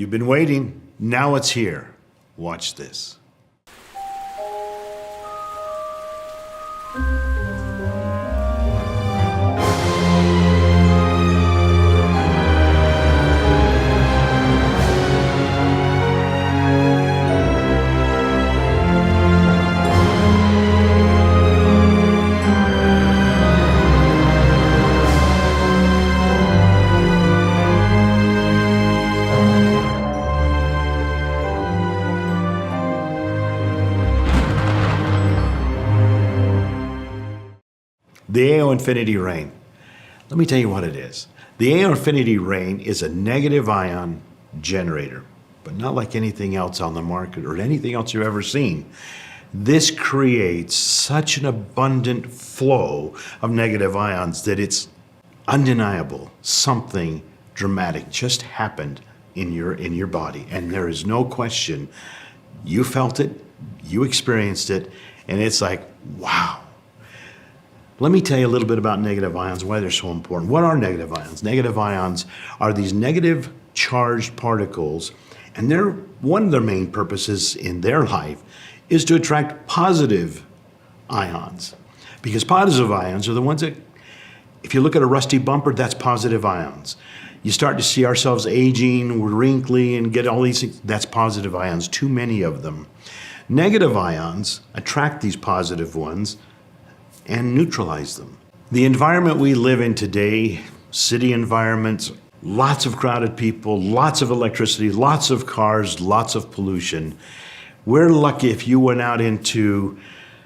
You've been waiting. Now it's here. Watch this. The AO Infinity Rain. Let me tell you what it is. The AO Infinity Rain is a negative ion generator, but not like anything else on the market or anything else you've ever seen. This creates such an abundant flow of negative ions that it's undeniable. Something dramatic just happened in your body, and there is no question. You felt it, you experienced it, and it's like, wow. Let me tell you a little bit about negative ions, why they're so important. What are negative ions? Negative ions are these negative charged particles, and one of their main purposes in their life is to attract positive ions. Because positive ions are the ones that, if you look at a rusty bumper, that's positive ions. You start to see ourselves aging, we're wrinkly, and get all these things, that's positive ions, too many of them. Negative ions attract these positive ones and neutralize them. The environment we live in today, city environments, lots of crowded people, lots of electricity, lots of cars, lots of pollution. We're lucky if you went out into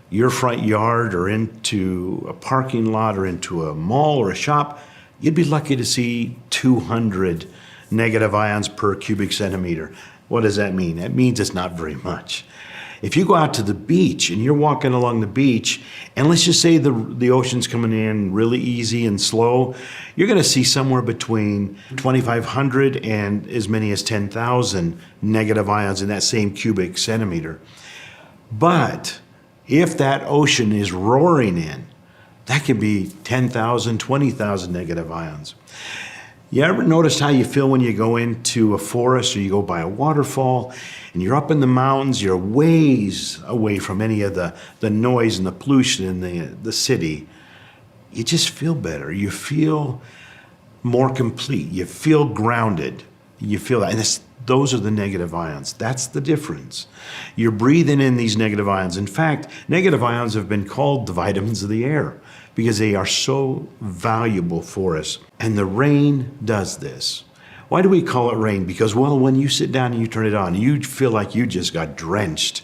your front yard or into a parking lot or into a mall or a shop, you'd be lucky to see 200 negative ions per cubic centimeter. What does that mean? That means it's not very much. If you go out to the beach and you're walking along the beach, and let's just say the ocean's coming in really easy and slow, you're gonna see somewhere between 2,500 and as many as 10,000 negative ions in that same cubic centimeter. But if that ocean is roaring in, that can be 10,000, 20,000 negative ions. You ever notice how you feel when you go into a forest or you go by a waterfall and you're up in the mountains, you're ways away from any of the noise and the pollution in the city? You just feel better. You feel more complete. You feel grounded. You feel that. And those are the negative ions. That's the difference. You're breathing in these negative ions. In fact, negative ions have been called the vitamins of the air because they are so valuable for us. And the rain does this. Why do we call it rain? Because, well, when you sit down and you turn it on, you feel like you just got drenched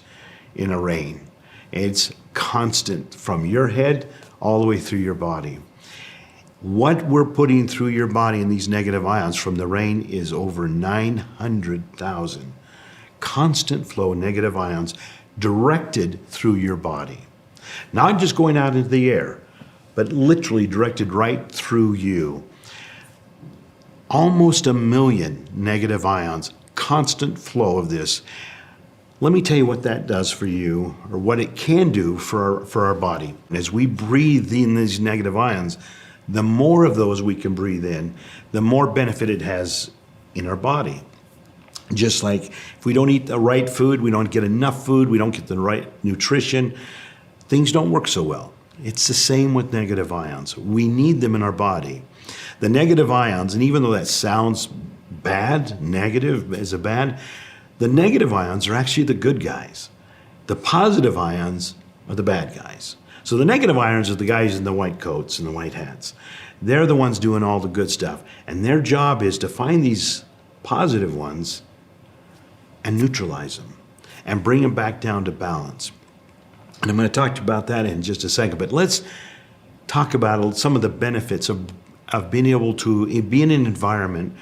in a rain. It's constant from your head all the way through your body. What we're putting through your body in these negative ions from the rain is over 900,000 constant flow negative ions directed through your body. Not just going out into the air, but literally directed right through you. Almost 1 million negative ions, constant flow of this. Let me tell you what that does for you, or what it can do for our body. As we breathe in these negative ions, the more of those we can breathe in, the more benefit it has in our body. Just like if we don't eat the right food, we don't get enough food, we don't get the right nutrition, things don't work so well. It's the same with negative ions. We need them in our body. The negative ions, and even though that sounds bad, negative is a bad, the negative ions are actually the good guys. The positive ions are the bad guys. So the negative ions are the guys in the white coats and the white hats. They're the ones doing all the good stuff. And their job is to find these positive ones and neutralize them and bring them back down to balance. And I'm going to talk about that in just a second, but let's talk about some of the benefits of being able to be in an environment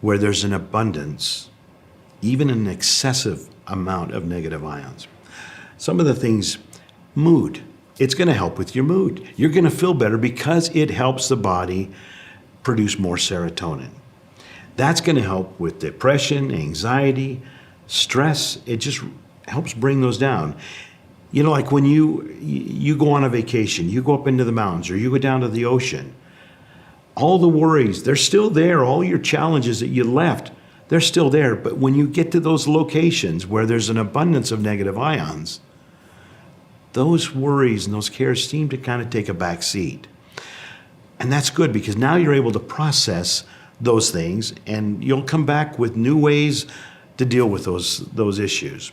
where there's an abundance, even an excessive amount of negative ions. Some of the things, mood. It's going to help with your mood. You're going to feel better because it helps the body produce more serotonin. That's going to help with depression, anxiety, stress. It just helps bring those down. You know, like when you go on a vacation, you go up into the mountains or you go down to the ocean, all the worries, they're still there. All your challenges that you left, they're still there. But when you get to those locations where there's an abundance of negative ions, those worries and those cares seem to kind of take a back seat. And that's good, because now you're able to process those things, and you'll come back with new ways to deal with those issues.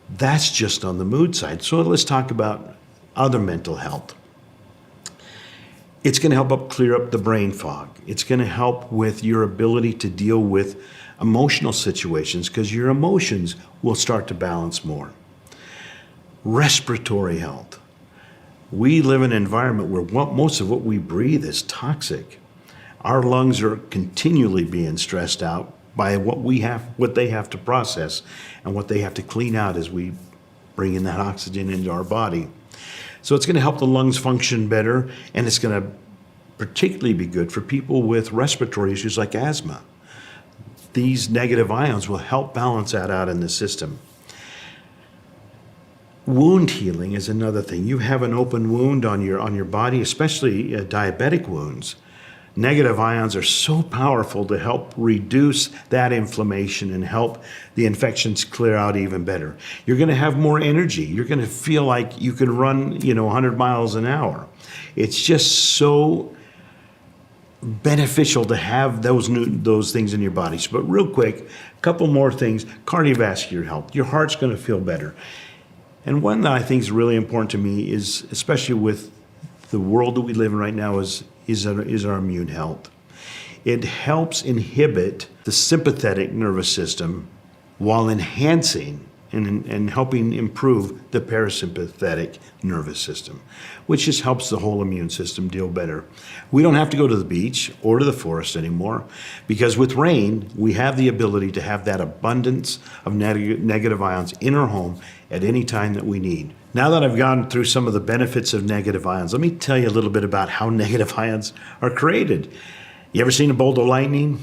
That's just on the mood side. So let's talk about other mental health. It's going to help clear up the brain fog. It's going to help with your ability to deal with emotional situations, because your emotions will start to balance more. Respiratory health. We live in an environment where most of what we breathe is toxic. Our lungs are continually being stressed out by what they have to process and what they have to clean out as we bring in that oxygen into our body. So it's going to help the lungs function better, and it's going to particularly be good for people with respiratory issues like asthma. These negative ions will help balance that out in the system. Wound healing is another thing. You have an open wound on your body, especially diabetic wounds. Negative ions are so powerful to help reduce that inflammation and help the infections clear out even better. You're going to have more energy. You're going to feel like you can run, 100 miles an hour. It's just so beneficial to have those things in your bodies. But real quick, a couple more things. Cardiovascular health. Your heart's going to feel better. And one that I think is really important to me is, especially with the world that we live in right now, is our immune health. It helps inhibit the sympathetic nervous system while enhancing and helping improve the parasympathetic nervous system, which just helps the whole immune system deal better. We don't have to go to the beach or to the forest anymore, because with rain, we have the ability to have that abundance of negative ions in our home at any time that we need. Now that I've gone through some of the benefits of negative ions, let me tell you a little bit about how negative ions are created. You ever seen a bolt of lightning?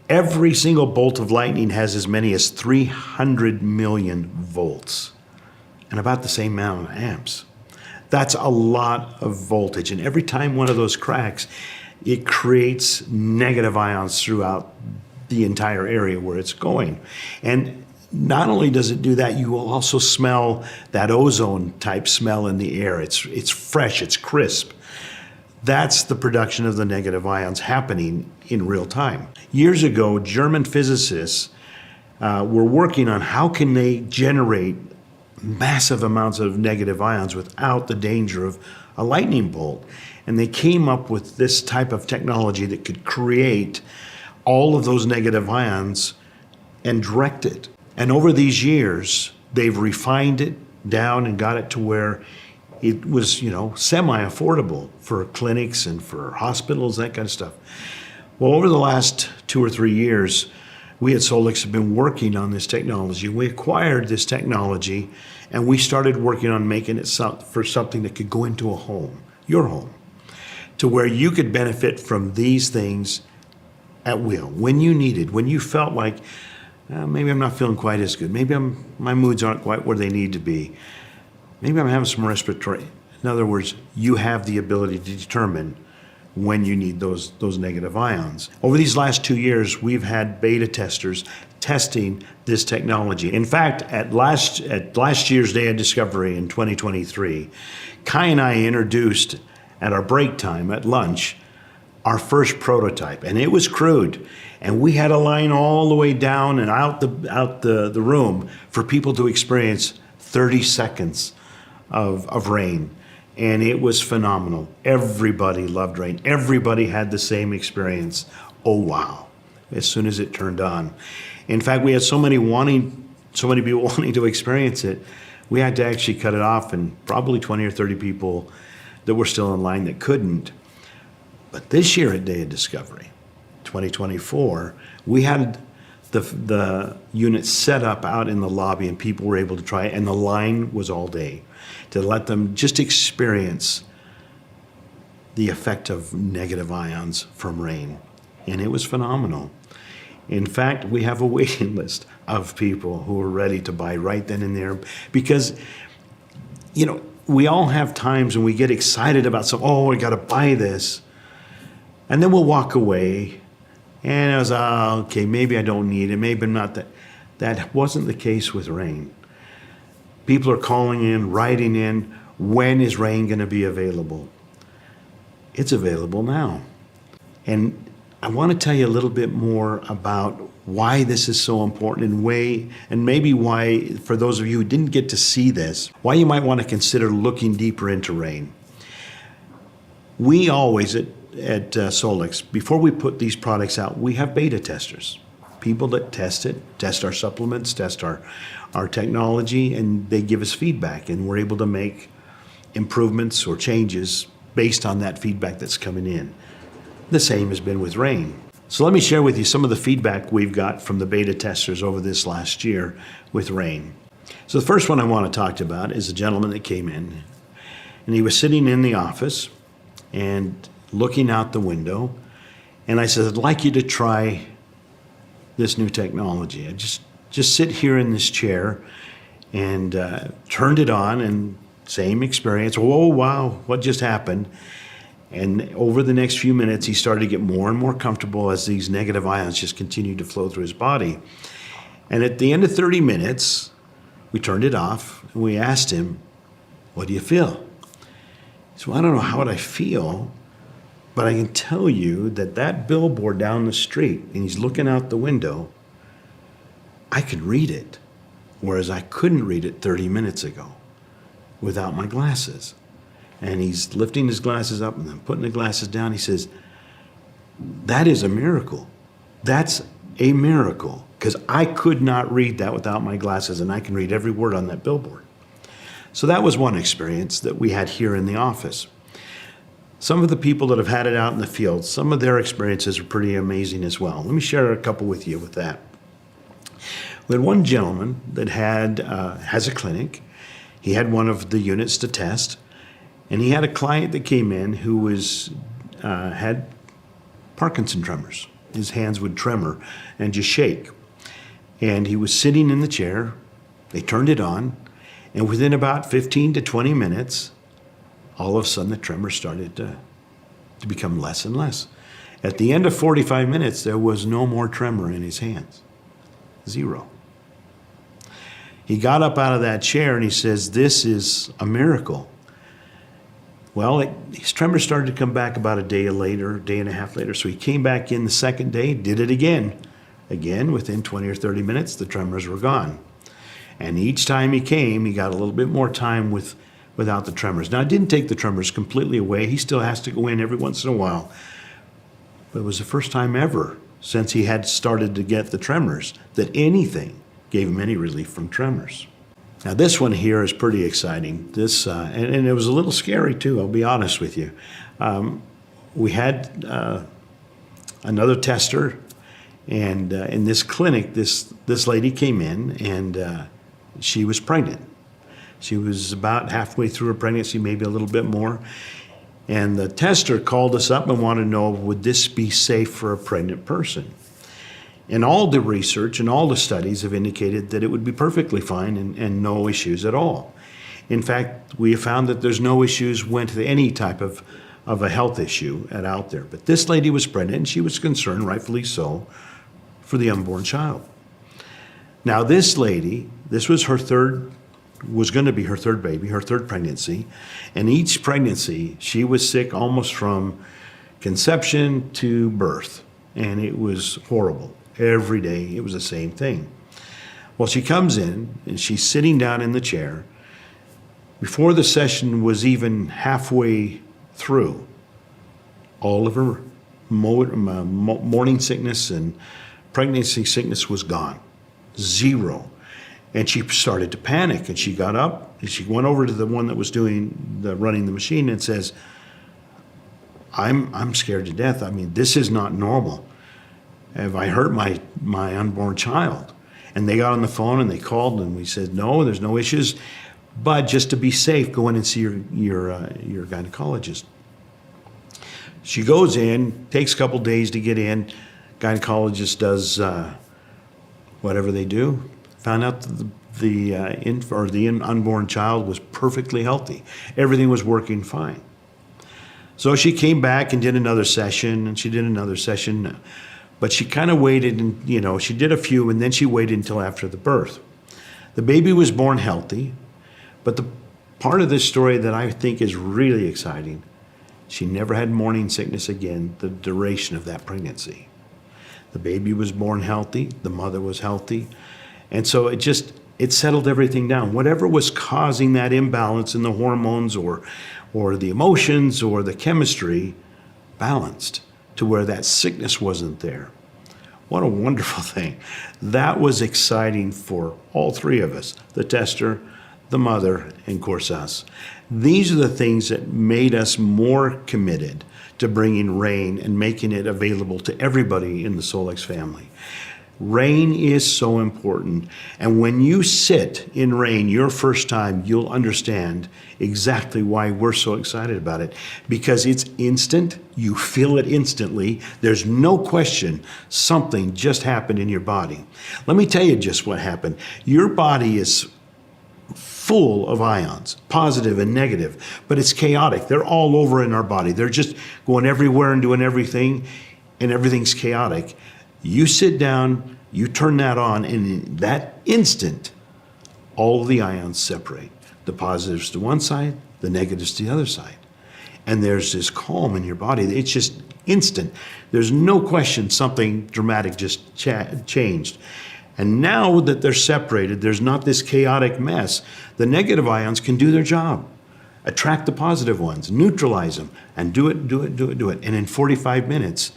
Every single bolt of lightning has as many as 300 million volts and about the same amount of amps. That's a lot of voltage. And every time one of those cracks, it creates negative ions throughout the entire area where it's going. And not only does it do that, you will also smell that ozone type smell in the air. It's fresh, it's crisp. That's the production of the negative ions happening in real time. Years ago, German physicists were working on how can they generate massive amounts of negative ions without the danger of a lightning bolt. And they came up with this type of technology that could create all of those negative ions and direct it. And over these years, they've refined it down and got it to where it was, semi-affordable for clinics and for hospitals, that kind of stuff. Well, over the last 2 or 3 years, we at Solix have been working on this technology. We acquired this technology, and we started working on making it for something that could go into a home, your home, to where you could benefit from these things at will, when you needed, when you felt like, maybe I'm not feeling quite as good. Maybe my moods aren't quite where they need to be. Maybe I'm having some respiratory. In other words, you have the ability to determine when you need those negative ions. Over these last 2 years, we've had beta testers testing this technology. In fact, at last year's Day of Discovery in 2023, Kai and I introduced at our break time at lunch our first prototype, and it was crude. And we had a line all the way down and out the room for people to experience 30 seconds of rain. And it was phenomenal. Everybody loved rain. Everybody had the same experience. Oh, wow. As soon as it turned on. In fact, we had so many people wanting to experience it, we had to actually cut it off, and probably 20 or 30 people that were still in line that couldn't. But this year at Day of Discovery, 2024, we had the unit set up out in the lobby, and people were able to try it, and the line was all day to let them just experience the effect of negative ions from rain. And it was phenomenal. In fact, we have a waiting list of people who are ready to buy right then and there, because, we all have times when we get excited about something, I got to buy this. And then we'll walk away And I was, okay, maybe I don't need it. Maybe I'm not that. That wasn't the case with rain. People are calling in, writing in, when is rain going to be available? It's available now. And I want to tell you a little bit more about why this is so important and maybe why, for those of you who didn't get to see this, why you might want to consider looking deeper into rain. We always at Solix, before we put these products out, we have beta testers. People that test it, test our supplements, test our technology, and they give us feedback, and we're able to make improvements or changes based on that feedback that's coming in. The same has been with rain. So let me share with you some of the feedback we've got from the beta testers over this last year with rain. So the first one I want to talk about is a gentleman that came in, and he was sitting in the office and looking out the window, and I said, I'd like you to try this new technology. I just sit here in this chair, and turned it on, and same experience. Whoa, wow, what just happened? And over the next few minutes, he started to get more and more comfortable as these negative ions just continued to flow through his body. And at the end of 30 minutes, we turned it off, and we asked him, what do you feel? He said, well, I don't know how would I feel, but I can tell you that that billboard down the street, and he's looking out the window, I could read it, whereas I couldn't read it 30 minutes ago without my glasses. And he's lifting his glasses up and then putting the glasses down. He says, that is a miracle. That's a miracle, because I could not read that without my glasses, and I can read every word on that billboard. So that was one experience that we had here in the office. Some of the people that have had it out in the field, some of their experiences are pretty amazing as well. Let me share a couple with you with that. We had one gentleman that has a clinic. He had one of the units to test, and he had a client that came in who had Parkinson tremors. His hands would tremor and just shake. And he was sitting in the chair. They turned it on, and within about 15 to 20 minutes, all of a sudden the tremors started to become less and less. At the end of 45 minutes, there was no more tremor in his hands. Zero. He got up out of that chair and he says, this is a miracle. Well, his tremors started to come back about a day later, a day and a half later. So he came back in the second day, did it again. Again, within 20 or 30 minutes, the tremors were gone. And each time he came, he got a little bit more time without the tremors. Now, it didn't take the tremors completely away. He still has to go in every once in a while. But it was the first time ever since he had started to get the tremors that anything gave him any relief from tremors. Now, this one here is pretty exciting. This and it was a little scary too, I'll be honest with you. We had another tester, and in this clinic, this lady came in, and she was pregnant. She was about halfway through her pregnancy, maybe a little bit more. And the tester called us up and wanted to know, would this be safe for a pregnant person? And all the research and all the studies have indicated that it would be perfectly fine and no issues at all. In fact, we have found that there's no issues with any type of a health issue out there. But this lady was pregnant, and she was concerned, rightfully so, for the unborn child. Now, this lady, this was going to be her third baby, her third pregnancy. And each pregnancy, she was sick almost from conception to birth. And it was horrible. Every day, it was the same thing. Well, she comes in, and she's sitting down in the chair. Before the session was even halfway through, all of her morning sickness and pregnancy sickness was gone. Zero. And she started to panic, and she got up, and she went over to the one that was running the machine and says, I'm scared to death. I mean, this is not normal. Have I hurt my unborn child? And they got on the phone and they called, and we said, no, there's no issues, but just to be safe, go in and see your gynecologist. She goes in, takes a couple days to get in. Gynecologist does whatever they do. Found out that the unborn child was perfectly healthy. Everything was working fine. So she came back and did another session, and she did another session. But she kind of waited, and she did a few, and then she waited until after the birth. The baby was born healthy, but the part of this story that I think is really exciting, she never had morning sickness again the duration of that pregnancy. The baby was born healthy, the mother was healthy, and so it settled everything down. Whatever was causing that imbalance in the hormones or the emotions or the chemistry balanced to where that sickness wasn't there. What a wonderful thing. That was exciting for all three of us, the tester, the mother, and of course us. These are the things that made us more committed to bringing RAIN and making it available to everybody in the Solex family. RAIN is so important, and when you sit in RAIN your first time, you'll understand exactly why we're so excited about it, because it's instant. You feel it instantly. There's no question something just happened in your body. Let me tell you just what happened. Your body is full of ions, positive and negative, but it's chaotic. They're all over in our body. They're just going everywhere and doing everything, and everything's chaotic. You sit down, you turn that on, and in that instant, all of the ions separate. The positives to one side, the negatives to the other side. And there's this calm in your body. It's just instant. There's no question something dramatic just changed. And now that they're separated, there's not this chaotic mess. The negative ions can do their job. Attract the positive ones, neutralize them, and do it. And in 45 minutes,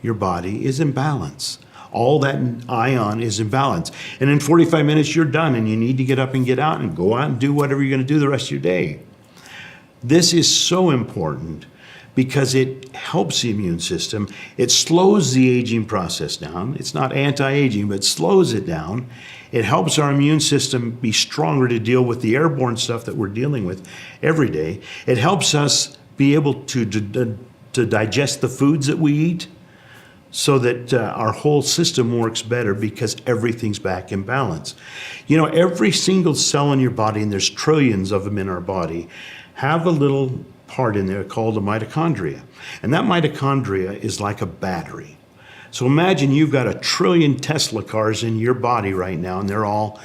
your body is in balance. All that ion is in balance. And in 45 minutes, you're done, and you need to get up and get out and go out and do whatever you're going to do the rest of your day. This is so important because it helps the immune system. It slows the aging process down. It's not anti-aging, but it slows it down. It helps our immune system be stronger to deal with the airborne stuff that we're dealing with every day. It helps us be able to digest the foods that we eat, so that our whole system works better because everything's back in balance. Every single cell in your body, and there's trillions of them in our body, have a little part in there called a mitochondria. And that mitochondria is like a battery. So imagine you've got 1 trillion Tesla cars in your body right now, and they're all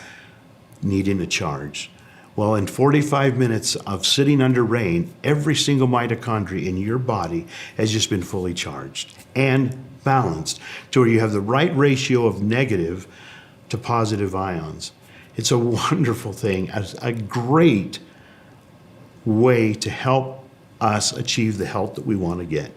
needing a charge. Well, in 45 minutes of sitting under RAIN, every single mitochondria in your body has just been fully charged and balanced to where you have the right ratio of negative to positive ions. It's a wonderful thing, a great way to help us achieve the health that we want to get.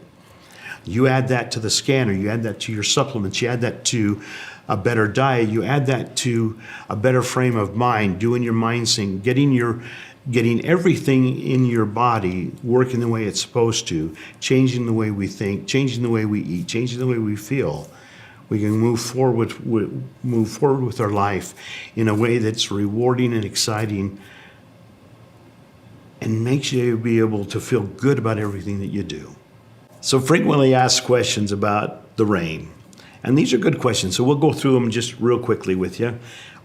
You add that to the scanner, you add that to your supplements, you add that to a better diet, you add that to a better frame of mind, doing your mind sync, getting everything in your body working the way it's supposed to, changing the way we think, changing the way we eat, changing the way we feel. We can move forward with our life in a way that's rewarding and exciting and makes you be able to feel good about everything that you do. So frequently asked questions about the RAIN. And these are good questions, so we'll go through them just real quickly with you.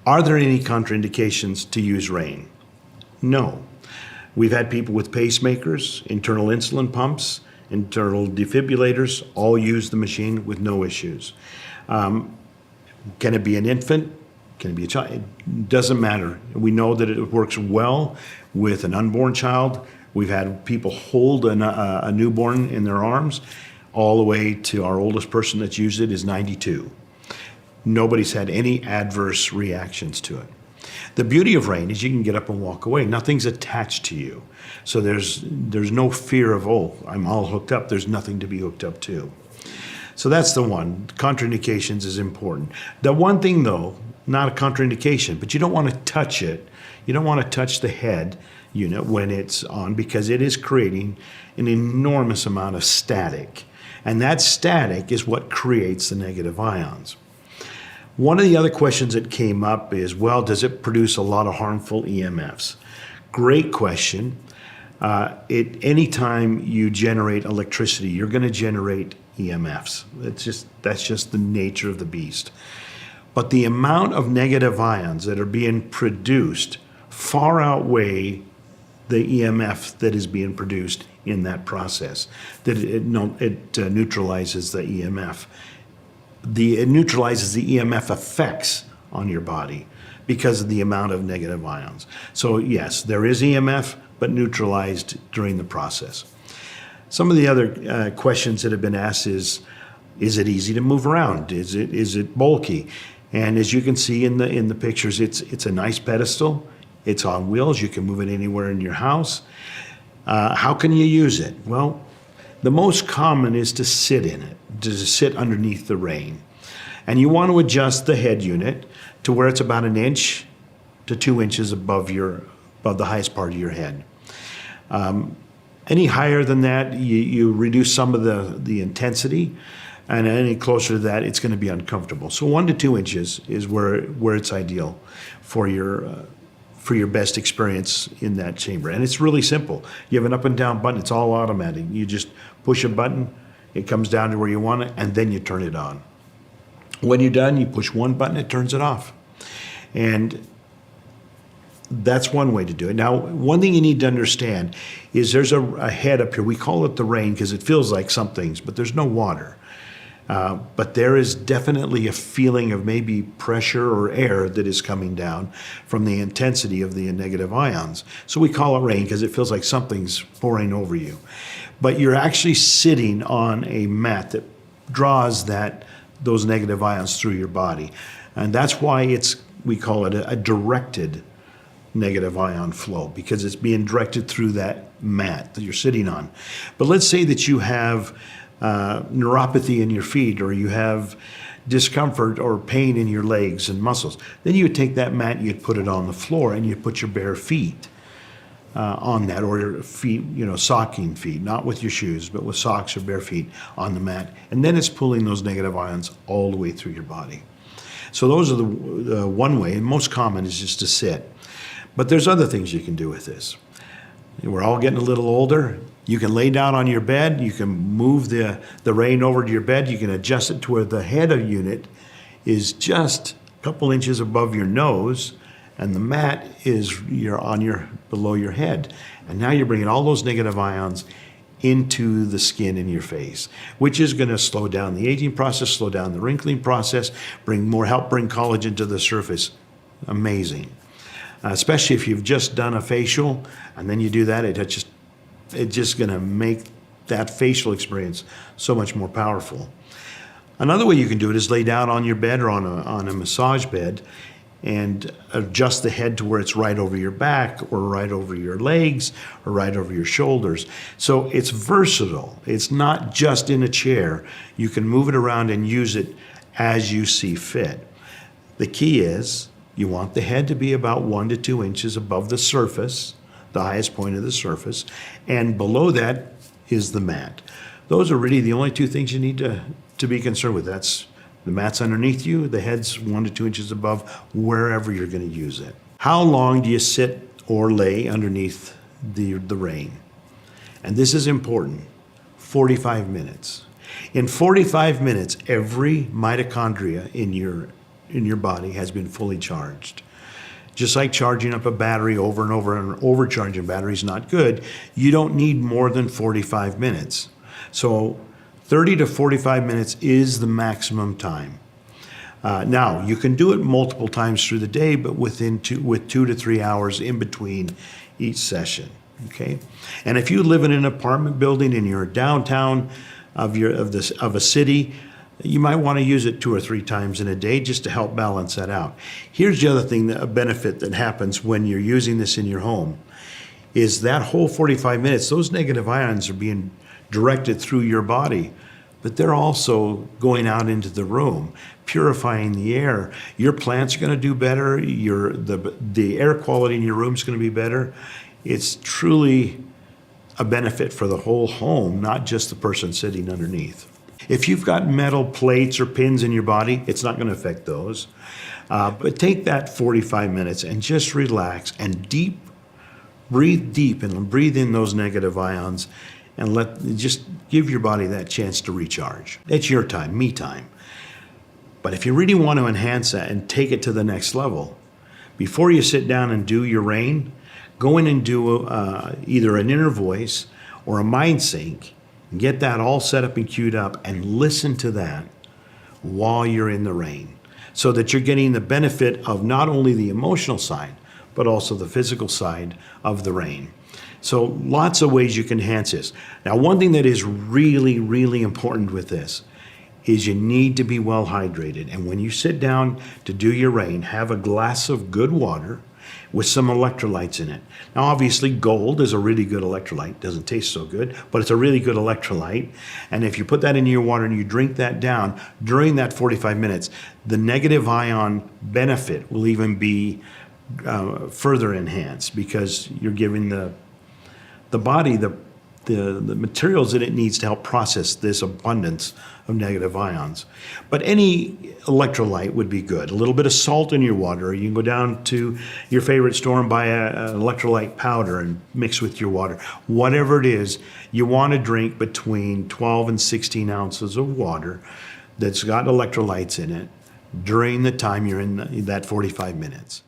Are there any contraindications to use RAIN? No. We've had people with pacemakers, internal insulin pumps, internal defibrillators, all use the machine with no issues. Can it be an infant? Can it be a child? It doesn't matter. We know that it works well with an unborn child. We've had people hold a newborn in their arms, all the way to our oldest person that's used it is 92. Nobody's had any adverse reactions to it. The beauty of RAIN is you can get up and walk away. Nothing's attached to you. So there's no fear of, I'm all hooked up. There's nothing to be hooked up to. So that's the one. Contraindications is important. The one thing, though, not a contraindication, but you don't want to touch it. You don't want to touch the head unit when it's on because it is creating an enormous amount of static. And that static is what creates the negative ions. One of the other questions that came up is, does it produce a lot of harmful EMFs? Great question. Anytime you generate electricity, you're going to generate EMFs. That's just the nature of the beast. But the amount of negative ions that are being produced far outweigh the EMF that is being produced in that process, that it neutralizes the EMF. it neutralizes the EMF effects on your body because of the amount of negative ions. So yes, there is EMF, but neutralized during the process. Some of the other questions that have been asked is it easy to move around? Is it bulky? And as you can see in the pictures, it's a nice pedestal. It's on wheels. You can move it anywhere in your house. How can you use it? Well, the most common is to sit in it, to sit underneath the rain. And you want to adjust the head unit to where it's about 1 inch to 2 inches above the highest part of your head. Any higher than that, you reduce some of the intensity, and any closer to that, it's going to be uncomfortable. So 1 to 2 inches is where it's ideal for your best experience in that chamber. And it's really simple. You have an up and down button. It's all automatic. You just push a button, it comes down to where you want it, and then you turn it on. When you're done, you push one button, it turns it off. And that's one way to do it. Now, one thing you need to understand is there's a head up here. We call it the rain because it feels like some things, but there's no water. But there is definitely a feeling of maybe pressure or air that is coming down from the intensity of the negative ions. So we call it rain because it feels like something's pouring over you. But you're actually sitting on a mat that draws those negative ions through your body. And that's why we call it a directed negative ion flow, because it's being directed through that mat that you're sitting on. But let's say that you have neuropathy in your feet, or you have discomfort or pain in your legs and muscles. Then you would take that mat and you'd put it on the floor and you'd put your bare feet on that, or your feet, socking feet, not with your shoes, but with socks or bare feet on the mat. And then it's pulling those negative ions all the way through your body. So those are the one way, and most common is just to sit. But there's other things you can do with this. We're all getting a little older. You can lay down on your bed. You can move the rain over to your bed. You can adjust it to where the head of unit is just a couple inches above your nose, and the mat is below your head. And now you're bringing all those negative ions into the skin in your face, which is going to slow down the aging process, slow down the wrinkling process, help bring collagen to the surface. Amazing. Especially if you've just done a facial and then you do that, it's just going to make that facial experience so much more powerful. Another way you can do it is lay down on your bed or on a massage bed and adjust the head to where it's right over your back or right over your legs or right over your shoulders. So it's versatile. It's not just in a chair. You can move it around and use it as you see fit. The key is you want the head to be about 1 to 2 inches above the surface, the highest point of the surface, and below that is the mat. Those are really the only two things you need to be concerned with. That's the mat's underneath you, the head's 1 to 2 inches above, wherever you're going to use it. How long do you sit or lay underneath the rain? And this is important, 45 minutes. In 45 minutes, every mitochondria in your body has been fully charged. Just like charging up a battery over and over, and overcharging a battery is not good, you don't need more than 45 minutes. So 30 to 45 minutes is the maximum time. Now, you can do it multiple times through the day, but with 2 to 3 hours in between each session. Okay? And if you live in an apartment building and you're downtown of a city, you might want to use it 2 or 3 times in a day just to help balance that out. Here's the other thing, a benefit that happens when you're using this in your home, is that whole 45 minutes, those negative ions are being directed through your body, but they're also going out into the room, purifying the air. Your plants are going to do better. The air quality in your room is going to be better. It's truly a benefit for the whole home, not just the person sitting underneath. If you've got metal plates or pins in your body, it's not going to affect those. But take that 45 minutes and just relax and breathe deep and breathe in those negative ions, and just give your body that chance to recharge. It's your time, me time. But if you really want to enhance that and take it to the next level, before you sit down and do your rain, go in and do either an inner voice or a mind sync, and get that all set up and queued up, and listen to that while you're in the rain, so that you're getting the benefit of not only the emotional side, but also the physical side of the rain. So lots of ways you can enhance this. Now, one thing that is really, really important with this is you need to be well hydrated. And when you sit down to do your rain, have a glass of good water with some electrolytes in it. Now, obviously, gold is a really good electrolyte. Doesn't taste so good, but it's a really good electrolyte. And if you put that into your water and you drink that down during that 45 minutes, the negative ion benefit will even be further enhanced, because you're giving the body the materials that it needs to help process this abundance of negative ions. But any electrolyte would be good. A little bit of salt in your water, or you can go down to your favorite store and buy an electrolyte powder and mix with your water. Whatever it is, you want to drink between 12 and 16 ounces of water that's got electrolytes in it during the time you're in that 45 minutes.